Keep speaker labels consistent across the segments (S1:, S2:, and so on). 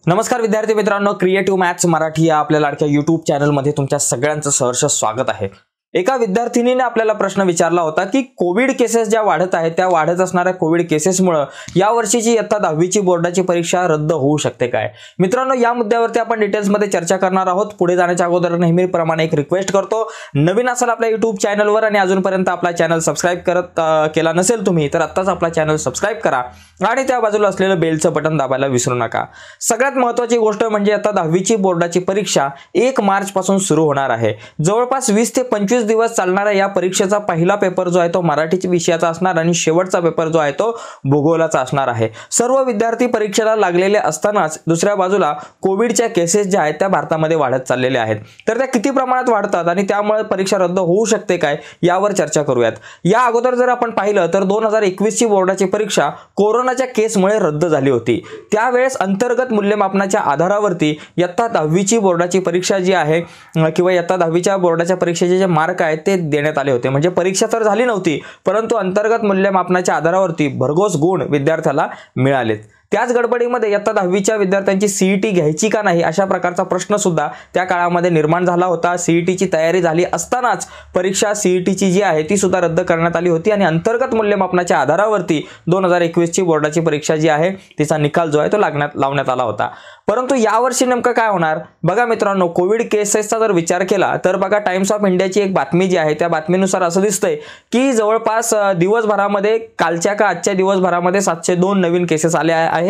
S1: नमस्कार विद्यार्थी मित्रांनो, क्रिएटिव्ह मॅथ्स मराठी या आपल्या लाडक्या YouTube चॅनलमध्ये तुमच्या सगळ्यांचं सहर्ष स्वागत आहे। एका विद्यार्थिनीने आपल्याला प्रश्न विचारला होता की कोविड केसेस ज्या वाढत आहेत त्या वाढत असणाऱ्या कोविड केसेसमुळे या वर्षीची इयत्ता 10वी ची बोर्डाची परीक्षा रद्द होऊ शकते काय। मित्रांनो, या मुद्द्यावरती आपण डिटेल्स मध्ये चर्चा करणार आहोत। पुढे जाण्याच्या अगोदर नेहमीप्रमाणे एक रिक्वेस्ट करतो, नवीन असाल आपल्या YouTube चॅनलवर आणि अजूनपर्यंत आपला चॅनल सबस्क्राइब केला नसेल तुम्ही तर आत्ताच आपला चॅनल सबस्क्राइब करा आणि त्या बाजूला असलेलं बेलचं बटन दाबायला विसरू नका। सगळ्यात महत्त्वाची गोष्ट म्हणजे आता 10वी ची बोर्डाची परीक्षा 1 मार्च पासून सुरू होणार आहे। जवळपास 20 ते 25 दिवस चालणाऱ्या या परीक्षेचा पहिला पेपर जो आहे तो मराठी विषयाचा असणार आणि शेवटचा पेपर जो आहे तो भूगोलाचा असणार आहे। सर्व विद्यार्थी परीक्षेला लागलेले असतानाच दुसऱ्या बाजूला कोविडच्या केसेस ज्या आहेत त्या भारतामध्ये वाढत चाललेल्या आहेत। तर त्या किती प्रमाणात वाढतात आणि त्यामुळे परीक्षा रद्द होऊ शकते काय यावर चर्चा करूयात। या अगोदर जर आपण पाहिलं तर 2021 ची बोर्डाची परीक्षा कोरोनाच्या केसमुळे रद्द झाली होती। त्यावेळेस अंतर्गत मूल्यमापनाच्या आधारावरती इयत्ता 10वी ची बोर्डाची परीक्षा जी आहे किंवा इयत्ता 10वी च्या बोर्डाच्या परीक्षेचे जे मार्क आहेत ते देण्यात आले होते। म्हणजे परीक्षा तर झाली नव्हती परंतु अंतर्गत मूल्यमापनाच्या आधारावरती भरघोस गुण विद्यार्थ्याला मिळालेत। त्याच गडबडीमध्ये इयत्ता 10वी च्या विद्यार्थ्यांची सीईटी घ्यायची का नाही अशा प्रकारचा प्रश्न सुद्धा त्या काळामध्ये निर्माण झाला होता। सीईटीची तयारी झाली असतानाच परीक्षा सीईटीची जी आहे ती सुद्धा रद्द करण्यात आली होती आणि अंतर्गत मूल्यमापनाच्या आधारावरती 2021 ची बोर्डाची परीक्षा जी आहे तिचा निकाल जो आहे तो लावण्यात आला होता। परंतु यावर्षी नेमकं काय होणार बघा मित्रांनो, कोविड केसेसचा जर विचार केला तर बघा टाइम्स ऑफ इंडियाची एक बातमी जी आहे त्या बातमीनुसार असं दिसतंय की जवळपास दिवसभरामध्ये कालच्या का आजच्या दिवसभरामध्ये 702 नवीन केसेस आले आहेत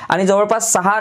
S1: आणि जवळपास 6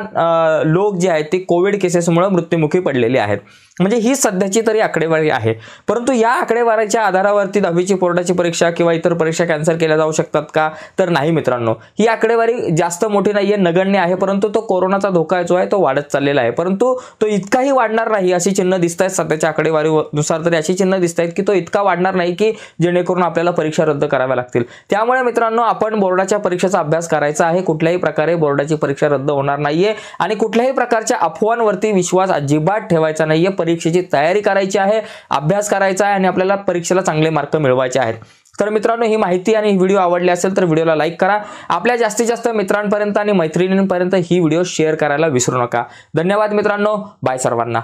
S1: लोक जे आहेत ते कोविड केसेसमुळे मृत्युमुखी पडलेले आहेत। म्हणजे ही सध्याची तरी आकडेवारी आहे। परंतु या आकडेवारीच्या आधारावरती 10वी ची बोर्डाची परीक्षा किंवा इतर परीक्षा कॅन्सल केल्या जाऊ शकतात का तर नाही मित्रांनो, ही आकडेवारी जास्त मोठी नाहीये, नगण्य आहे। परंतु तो कोरोनाचा धोका जो आहे तो वाढत चाललेला आहे, परंतु तो इतकाही वाढणार नाही अशी चिन्ह दिसतात सध्याच्या आकडेवारीनुसार। तरी अशी चिन्ह दिसतात की तो इतका वाढणार नाही की जेणेकरून आपल्याला परीक्षा रद्द कराव्या लागतील। त्यामुळे मित्रांनो, आपण बोर्डाच्या परीक्षेचा अभ्यास करायचा आहे। कुठल्याही प्रकारे बोर्डाची परीक्षा रद्द होणार नाहीये आणि कुठल्याही प्रकारच्या अफवांवरती विश्वास अजिबात ठेवायचा नाहीये। परीक्षेची तयारी करायची आहे, अभ्यास करायचा आहे आणि आपल्याला परीक्षेला चांगले मार्क मिळवायचे आहेत। तर मित्रांनो, ही माहिती आणि ही व्हिडिओ आवडली असेल तर व्हिडिओला लाईक करा, आपल्या जास्तीत जास्त मित्रांपर्यंत आणि मैत्रिणींपर्यंत ही व्हिडिओ शेअर करायला विसरू नका। धन्यवाद मित्रांनो, बाय सर्वांना।